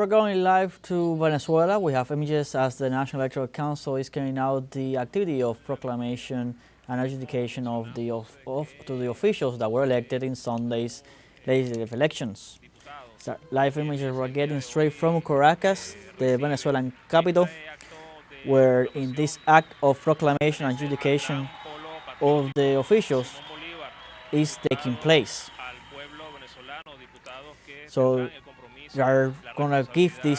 We're going live to Venezuela. We have images as the National Electoral Council is carrying out the activity of proclamation and adjudication of to the officials that were elected in Sunday's legislative elections. So live images we're getting straight from Caracas, the Venezuelan capital, where in this act of proclamation and adjudication of the officials is taking place. So they are gonna give the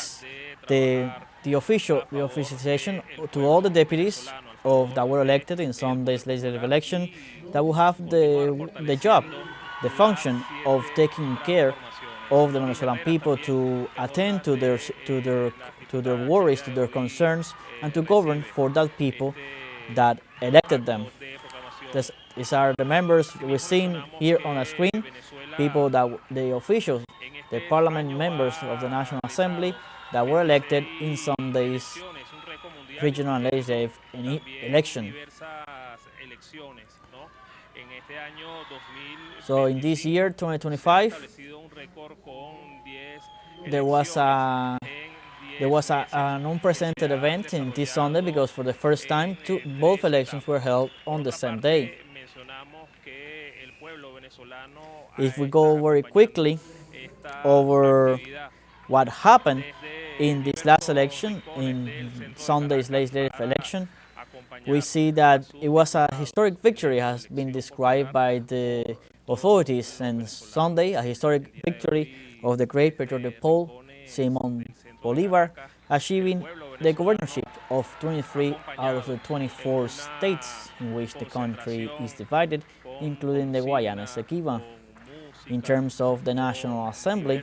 officialization to all the deputies that were elected in Sunday's legislative election that will have the job, the function of taking care of the Venezuelan people, to attend to their worries, to their concerns, and to govern for that people that elected them. These are the members we've seen here on a screen, people the officials, the parliament members of the National Assembly that were elected in Sunday's regional and legislative election. So in this year, 2025, there was an unprecedented event in this Sunday because for the first time, both elections were held on the same day. If we go very quickly over what happened in this last election, in Sunday's legislative election, we see that it was a historic victory, has been described by the authorities, and Sunday, a historic victory of the great patriotic Paul Simon Bolivar, achieving the governorship of 23 out of the 24 states in which the country is divided, including the Guayana Esequiba. In terms of the National Assembly,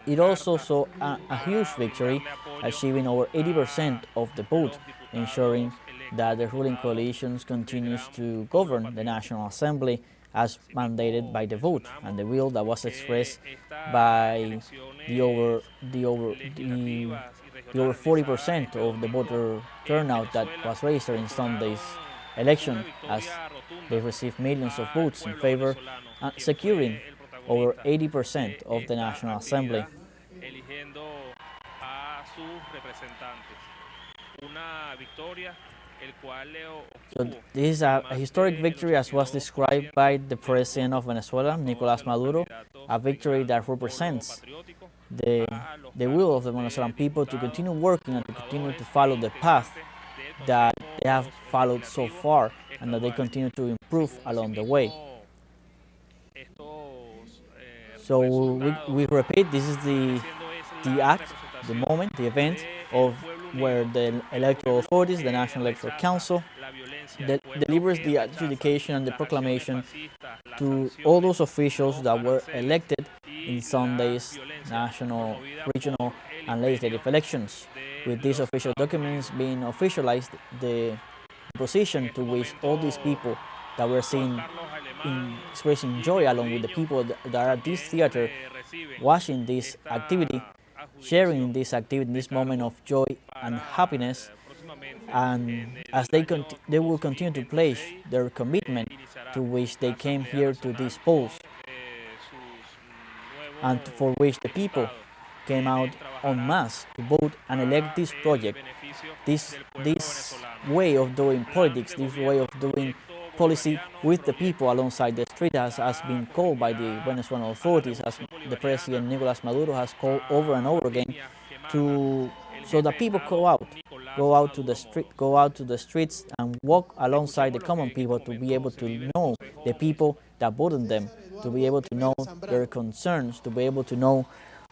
it also saw a huge victory, achieving over 80% of the vote, ensuring that the ruling coalitions continues to govern the National Assembly as mandated by the vote and the will that was expressed by the over 40% of the voter turnout that was registered in Sunday's election, as they received millions of votes in favor, securing over 80% of the National Assembly. So this is a historic victory, as was described by the President of Venezuela, Nicolás Maduro, a victory that represents the will of the Venezuelan people to continue working and to continue to follow the path that they have followed so far, and that they continue to improve along the way. So we repeat, this is the act, the moment, the event of where the electoral authorities, the National Electoral Council, delivers the adjudication and the proclamation to all those officials that were elected in Sunday's national, regional, and legislative elections. With these official documents being officialized, the position to which all these people that we're seeing expressing joy along with the people that are at this theater watching this activity, sharing this activity, this moment of joy and happiness, and as they will continue to pledge their commitment to which they came here to these polls, and for which the people came out en masse to vote and elect this project, this way of doing politics, this way of doing policy with the people alongside the street, as has been called by the Venezuelan authorities, as the President Nicolás Maduro has called over and over again, so that people go out to the streets and walk alongside the common people, to be able to know the people that voted them, to be able to know their concerns, to be able to know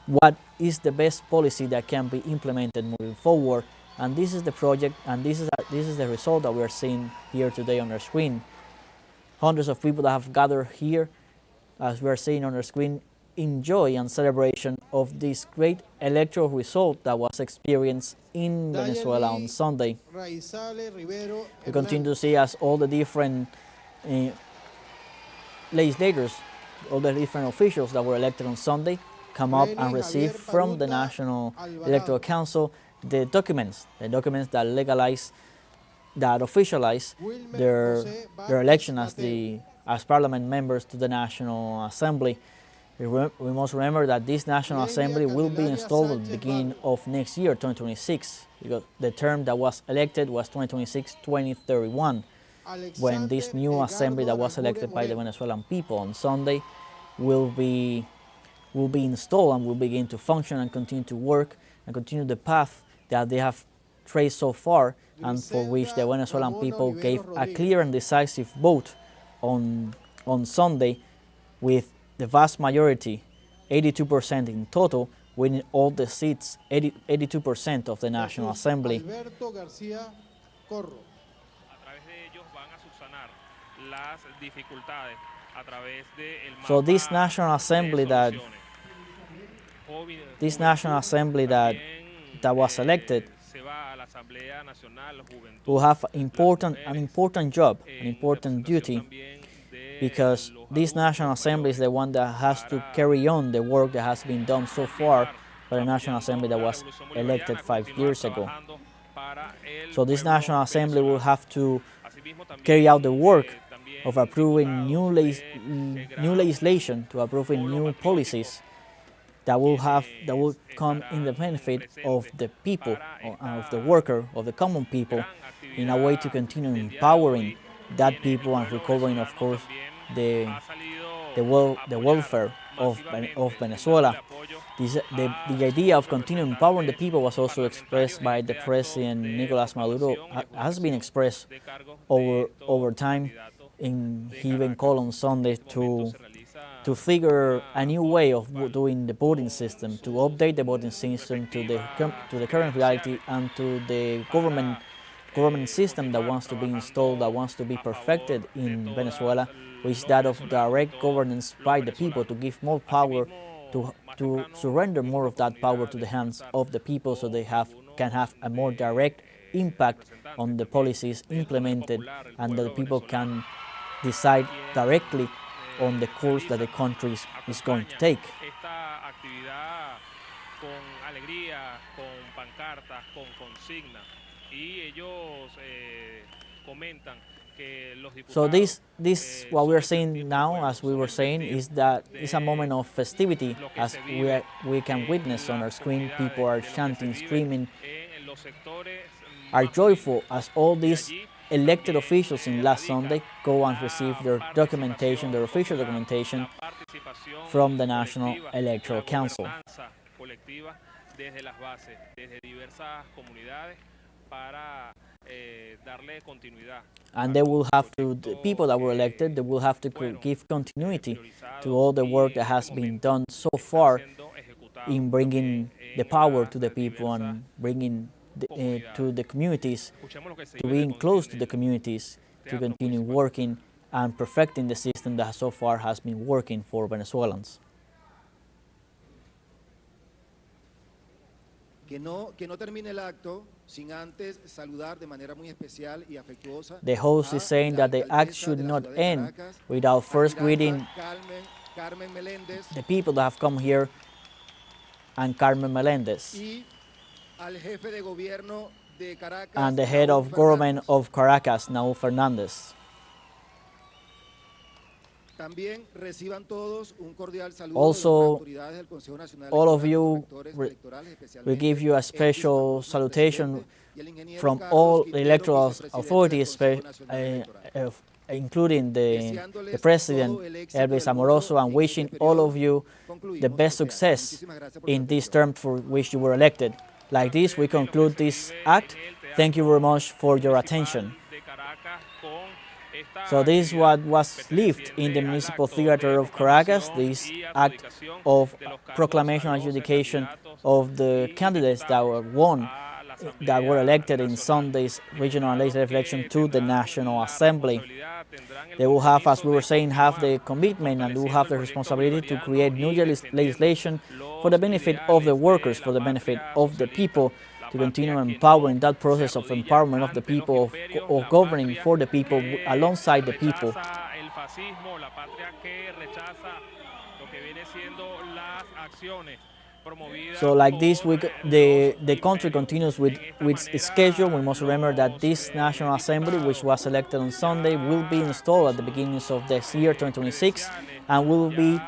what is the best policy that can be implemented moving forward. And this is the project, and this is the result that we are seeing here today on our screen. Hundreds of people that have gathered here, as we are seeing on our screen, in joy and celebration of this great electoral result that was experienced in Venezuela on Sunday. We continue to see as all the different legislators, all the different officials that were elected on Sunday come up and receive from the National Electoral Council the documents that legalize, that officialize their election as parliament members to the National Assembly. We must remember that this National Assembly will be installed at the beginning of next year, 2026, because the term that was elected was 2026-2031, when this new assembly that was elected by the Venezuelan people on Sunday will be installed and will begin to function and continue to work and continue the path that they have traced so far, and for which the Venezuelan people gave a clear and decisive vote on Sunday, with the vast majority, 82% in total, winning all the seats, 82% of the National Assembly. So this National Assembly that was elected will have an important job, an important duty, because this National Assembly is the one that has to carry on the work that has been done so far by the National Assembly that was elected 5 years ago. So this National Assembly will have to carry out the work of approving new legislation, to approving new policies that will come in the benefit of the people, of the worker, of the common people, in a way to continue empowering that people and recovering, of course, the welfare of Venezuela. The idea of continuing empowering the people was also expressed by the President Nicolas Maduro, has been expressed over time. He even called on Sunday to figure a new way of doing the voting system, to update the voting system to the current reality and to the government system that wants to be installed, that wants to be perfected in Venezuela, which is that of direct governance by the people, to give more power, to surrender more of that power to the hands of the people, so they can have a more direct impact on the policies implemented, and that the people can decide directly on the course that the country is going to take. So this what we are saying now, as we were saying, is that it's a moment of festivity, as we can witness on our screen. People are chanting, screaming, are joyful, as all these elected officials in last Sunday go and receive their documentation, their official documentation, from the National Electoral Council. And they will have to, the people that were elected, they will have to give continuity to all the work that has been done so far in bringing the power to the people and bringing to the communities, to being close to the communities, to continue working and perfecting the system that so far has been working for Venezuelans. The host is saying that the act should not end without first greeting the people that have come here and Carmen Melendez, and the head of government of Caracas, Naúl Fernández. Also, all of you, we give you a special salutation from all the electoral authorities, including the President, Elvis Amoroso, and wishing all of you the best success in this term for which you were elected. Like this, we conclude this act. Thank you very much for your attention. So this is what was lived in the Municipal Theater of Caracas, this act of proclamation and adjudication of the candidates that were elected in Sunday's regional and legislative election to the National Assembly. They will have, as we were saying, have the commitment and will have the responsibility to create new legislation for the benefit of the workers, for the benefit of the people, to continue empowering that process of empowerment of the people, of governing for the people, alongside the people. So like this, the country continues with its schedule. We must remember that this National Assembly, which was elected on Sunday, will be installed at the beginning of this year, 2026, and will be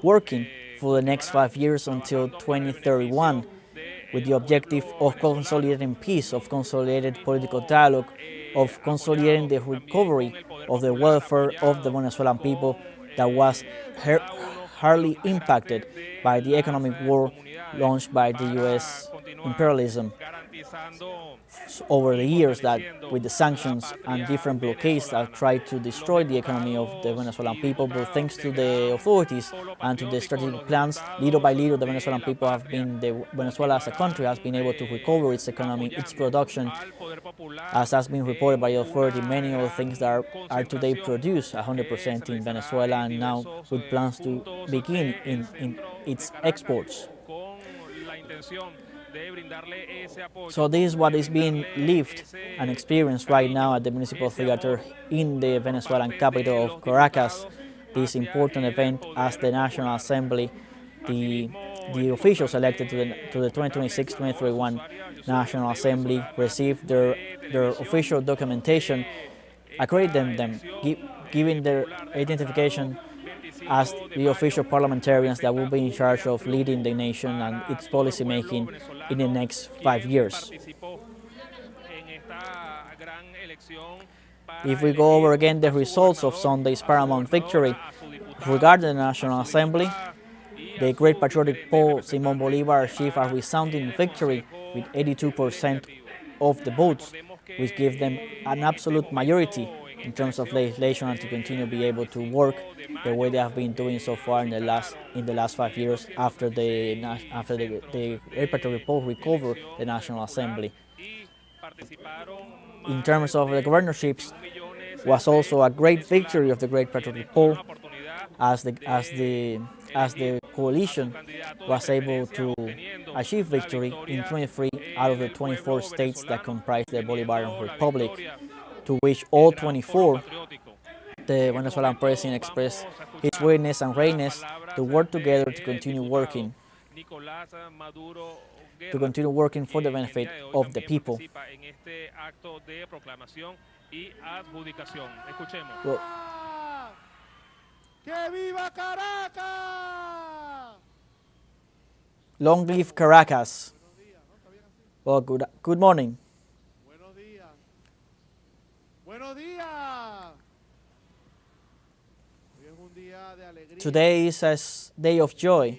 working for the next 5 years until 2031, with the objective of consolidating peace, of consolidating political dialogue, of consolidating the recovery of the welfare of the Venezuelan people that was hardly impacted by the economic war launched by the U.S. imperialism over the years, that with the sanctions and different blockades that tried to destroy the economy of the Venezuelan people. But thanks to the authorities and to the strategic plans, little by little the Venezuelan people have been, Venezuela as a country has been able to recover its economy, its production. As has been reported by the authority, many of the things that are today produced 100% in Venezuela, and now with plans to begin in its exports. So this is what is being lived and experienced right now at the Municipal Theater in the Venezuelan capital of Caracas. This important event as the National Assembly, the officials elected to the 2026-2031 National Assembly received their official documentation, accrediting them, giving their identification as the official parliamentarians that will be in charge of leading the nation and its policy making in the next 5 years. If we go over again the results of Sunday's paramount victory regarding the National Assembly, the Great Patriotic Poll Simon Bolivar achieved a resounding victory with 82% of the votes, which gave them an absolute majority in terms of legislation and to continue to be able to work the way they have been doing so far in the last 5 years after the Great Patriotic Poll recovered the National Assembly. In terms of the governorships, was also a great victory of the Great Patriotic Poll, as the coalition was able to achieve victory in 23 out of the 24 states that comprise the Bolivarian Republic, to which all 24 the Venezuelan president expressed his willingness and readiness to work together to continue working for the benefit of the people. Well, long live Caracas. Well, good morning. Today is a day of joy.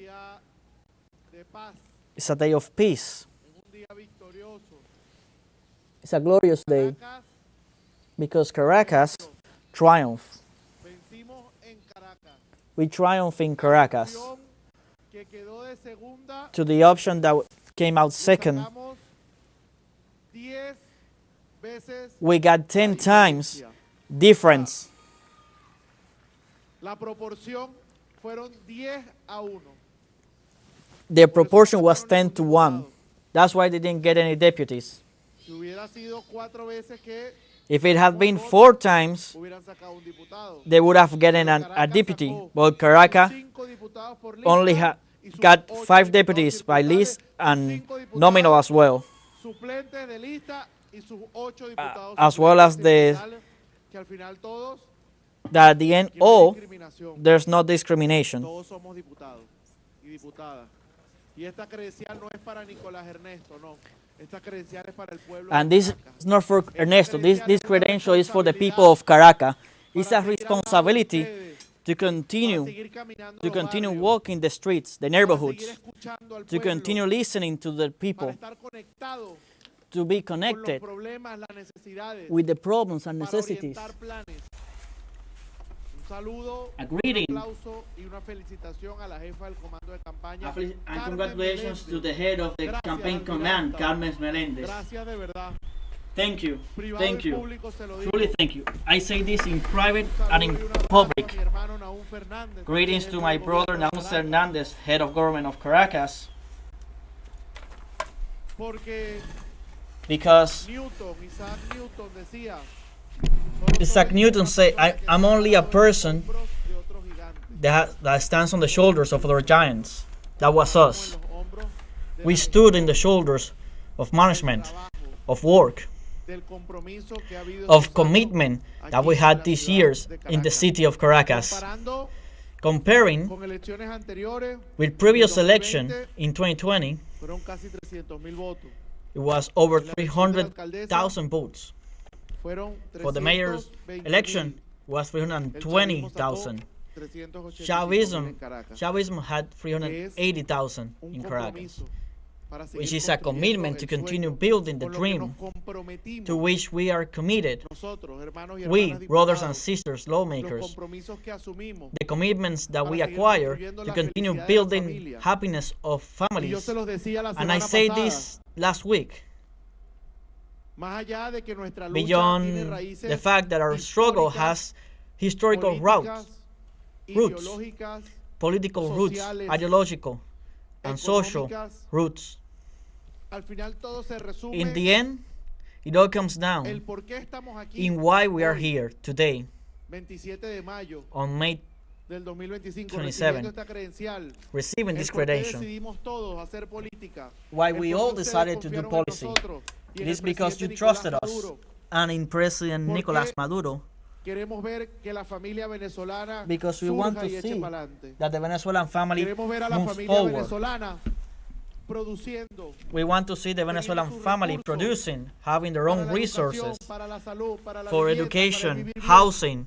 It's a day of peace. It's a glorious day because Caracas triumphed. We triumph in Caracas. To the option that came out second, we got 10 times difference. The proportion was 10-1. That's why they didn't get any deputies. If it had been 4 times, they would have gotten a deputy. But Caracas only got 5 deputies by list and nominal as well. As well as that at the end, there's no discrimination. And this is not for Ernesto. This credential is for the people of Caracas. It's a responsibility to continue walking the streets, the neighborhoods, to continue listening to the people, to be connected with the problems and necessities. A greeting and congratulations to the head of the campaign command, Carmen Melendez. Thank you. Thank you. Truly thank you. I say this in private and in public. Greetings to my brother Naum Hernandez, head of government of Caracas. Because Isaac Newton said, I'm only a person that stands on the shoulders of other giants. That was us. We stood in the shoulders of management, of work, of commitment that we had these years in the city of Caracas, Comparing con elecciones anteriores, with previous en el election 2020, in 2020, fueron casi 300.000 votos. it was over En la elección de la 300,000 votes. Fueron For the mayor's 320.000. election, it was El chavismo 320,000. sacó 385.000 en Caracas. Chavism had 380,000 Un in Caracas, compromiso para seguir which is a construyendo commitment to el continue sueño building the con lo que dream nos comprometimos to which we are committed. nosotros, hermanos y We, hermanas brothers and diputados, sisters, los lawmakers, compromisos que asumimos the commitments that we para seguir acquire construyendo to la continue felicidad de la building familia. happiness of Y yo families. se los decía la And I semana said pasada, this last week, más allá de que nuestra lucha tiene beyond raíces the fact that our struggle históricas, has historical políticas, roots, ideológicas, political roots, sociales, ideological and social económicas, roots. al final todo se resume In the end, it all comes el down por qué estamos aquí in why we are hoy, here today 27 de mayo on May del 2025, 27, recibiendo esta credencial, receiving this el por qué credential. decidimos todos hacer política, Why el we por qué all ustedes decided to do confiaron en policy. nosotros y en It is el because you presidente trusted Nicolás us Maduro. and in President ¿Por Nicolás qué Maduro, queremos ver que la familia venezolana because we want surja to y eche see pa'lante? that the Venezuelan family Queremos ver a la moves familia forward. venezolana produciendo We want to see the Venezuelan family producing, having their own resources for education, housing,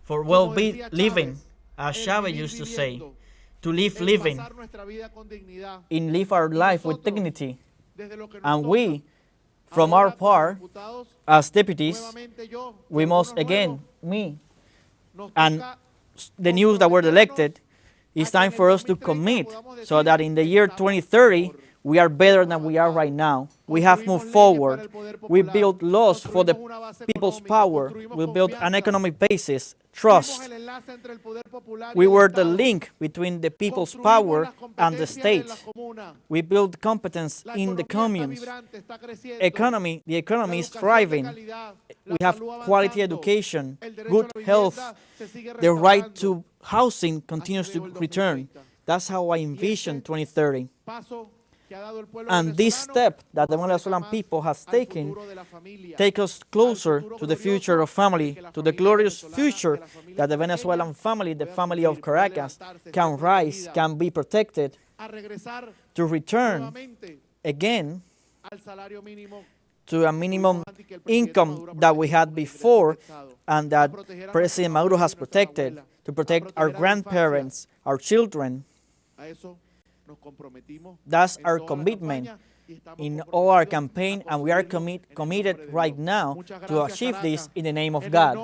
for well-living, as Chavez used to say, to live living, in live our life with dignity. And we, from our part, as deputies, we must again, me, and the news that were elected, it's time for us to commit so that in the year 2030, we are better than we are right now. We have moved forward. We built laws for the people's power. We built an economic basis, trust. We were the link between the people's power and the state. We built competence in the communes. The economy is thriving. We have quality education, good health. The right to housing continues to return. That's how I envision 2030. And this step that the Venezuelan people has taken take us closer to the future of family, to the glorious future that the Venezuelan family, the family of Caracas, can rise, can be protected, to return again to a minimum income that we had before and that President Maduro has protected, to protect our grandparents, our children. That's our commitment in all our campaign, and we are committed right now to achieve this in the name of God.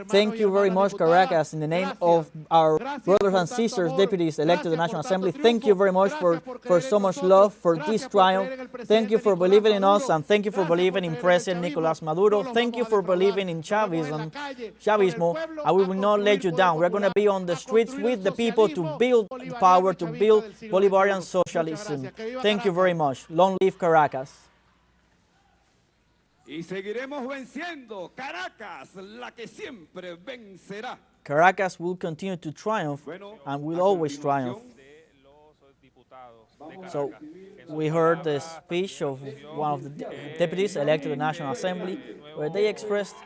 Thank you very much, Caracas, in the name of our brothers and sisters, deputies elected to the National Assembly. Thank you very much for so much love, for this triumph. Thank you for believing in us, and thank you for believing in President Nicolás Maduro. Thank you for believing in Chavismo, and we will not let you down. We're going to be on the streets with the people to build power, to build Bolivarian socialism. Thank you very much. Long live Caracas. Y seguiremos venciendo. Caracas, la que siempre vencerá. Caracas will continue to triumph and will always triumph. So we heard the speech of one of the deputies elected to the National Assembly, where they expressed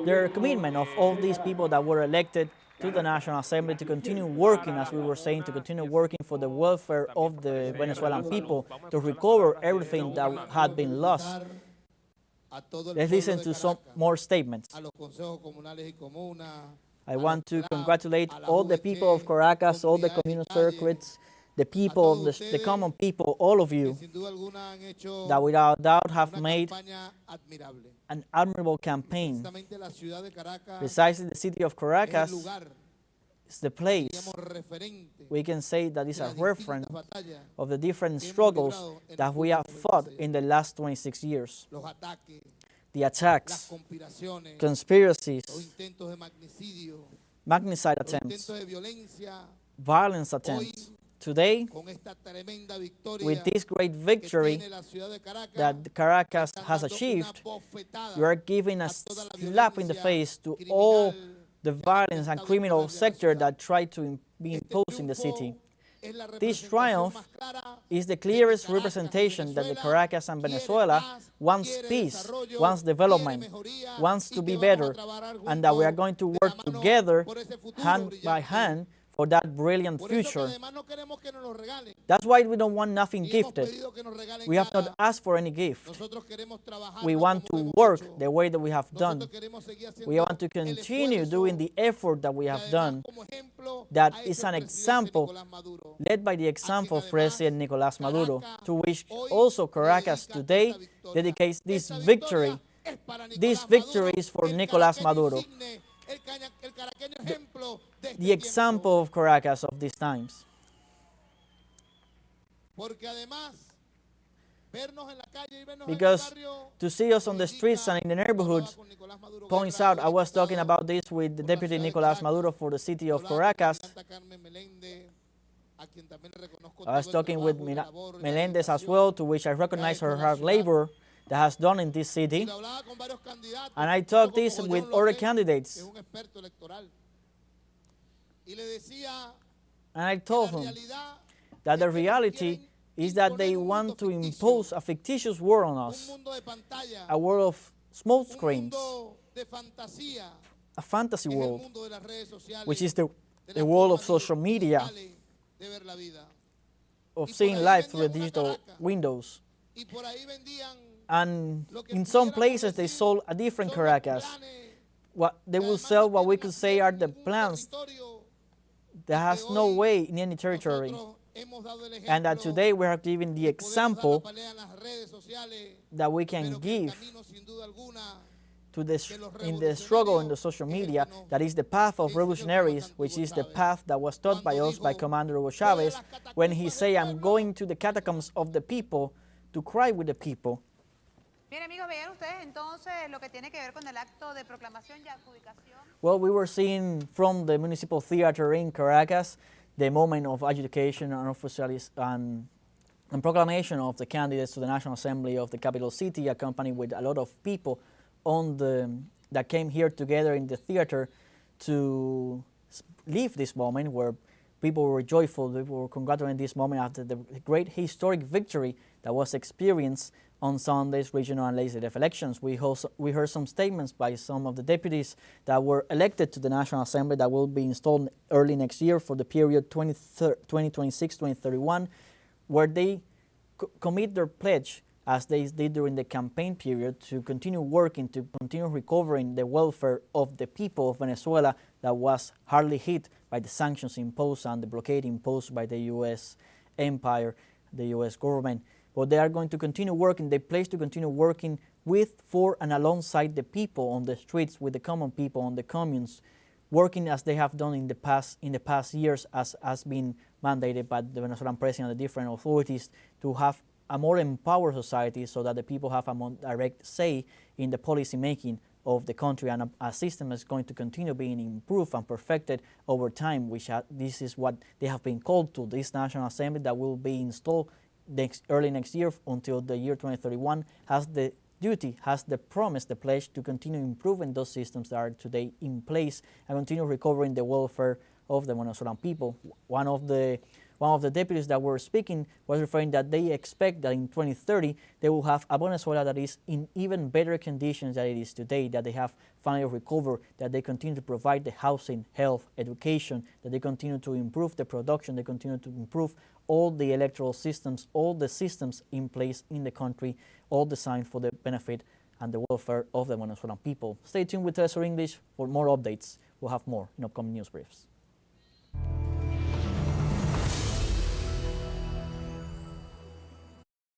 their commitment of all these people that were elected to the National Assembly to continue working, as we were saying, to continue working for the welfare of the Venezuelan people, to recover everything that had been lost. Let's listen to some more statements. I want to congratulate all the people of Caracas, all the communal circuits, the people, the common people, all of you, that without doubt have made an admirable campaign. Precisely the city of Caracas is the place we can say that is a reference of the different struggles that we have fought in the last 26 years. The attacks, conspiracies, magniciide attempts, violence attempts. Today, with this great victory that Caracas has achieved, you are giving a slap in the face to all the violence and criminal sector that try to be imposed in the city. This triumph is the clearest representation that the Caracas and Venezuela wants peace, wants development, wants to be better, and that we are going to work together, hand by hand, for that brilliant Por eso que future. además no queremos que nos lo regalen. That's why we don't want nothing Ni hemos gifted. pedido que nos regalen We have not nada. asked for any gift. Nosotros queremos trabajar We no want como to hemos work hecho. the way that we have done. Nosotros queremos seguir haciendo We want to el continue esfuerzo doing the effort that we que have además done, como ejemplo that ha is hecho an el presidente example Nicolás Maduro. led by the example of además President Nicolás Maduro, Caracas to which hoy also le Caracas dedica today esta victoria. dedicates this Esta victory. victoria es para This Nicolás victory Maduro, is for el Nicolás caraqueño Maduro, insigne, el caraqueño ejemplo de este the example tiempo. of Caracas of these times. Porque además vernos en la calle y vernos Because en el barrio to see us on the streets and in the neighborhoods points out, I was talking about this with the Deputy Nicolás Maduro for the city of Caracas. I was talking with Melendez as well, to which I recognize her hard labor that has done in this city. And I talked this with other candidates. And I told him that the reality is that they want to impose a fictitious world on us, a world of smoke screens, a fantasy world, which is the world of social media, of seeing life through the digital windows. And in some places they sold a different Caracas. What they will sell, what we could say, are the plans that has no way in any territory. And that today we are giving the example that we can give to in the struggle in the social media, that is the path of revolutionaries, which is the path that was taught by us by Commander Hugo Chavez when he said, I'm going to the catacombs of the people to cry with the people. Bien, amigos, vean ustedes entonces lo que tiene que ver con el acto de proclamación y adjudicación. Well, we were seeing from the municipal theater in Caracas the moment of adjudication and proclamation of the candidates to the National Assembly of the capital city, accompanied with a lot of people that came here together in the theater to live this moment, where people were joyful, people were congratulating this moment after the great historic victory that was experienced on Sunday's regional and legislative elections. We heard some statements by some of the deputies that were elected to the National Assembly that will be installed early next year for the period 2026-2031, where they commit their pledge, as they did during the campaign period, to continue working, to continue recovering the welfare of the people of Venezuela that was hardly hit by the sanctions imposed and the blockade imposed by the U.S. empire, the U.S. government. But they are going to continue working, they pledge to continue working with, for, and alongside the people on the streets, with the common people on the communes, working as they have done in the past years, as has been mandated by the Venezuelan president and the different authorities, to have a more empowered society so that the people have a more direct say in the policy making of the country, and a system is going to continue being improved and perfected over time, which this is what they have been called to, this National Assembly that will be installed early next year until the year 2031, has the duty, has the promise, the pledge to continue improving those systems that are today in place and continue recovering the welfare of the Venezuelan people. One of the deputies that were speaking was referring that they expect that in 2030 they will have a Venezuela that is in even better conditions than it is today, that they have finally recovered, that they continue to provide the housing, health, education, that they continue to improve the production, they continue to improve all the electoral systems, all the systems in place in the country, all designed for the benefit and the welfare of the Venezuelan people. Stay tuned with teleSUR English for more updates. We'll have more in upcoming news briefs.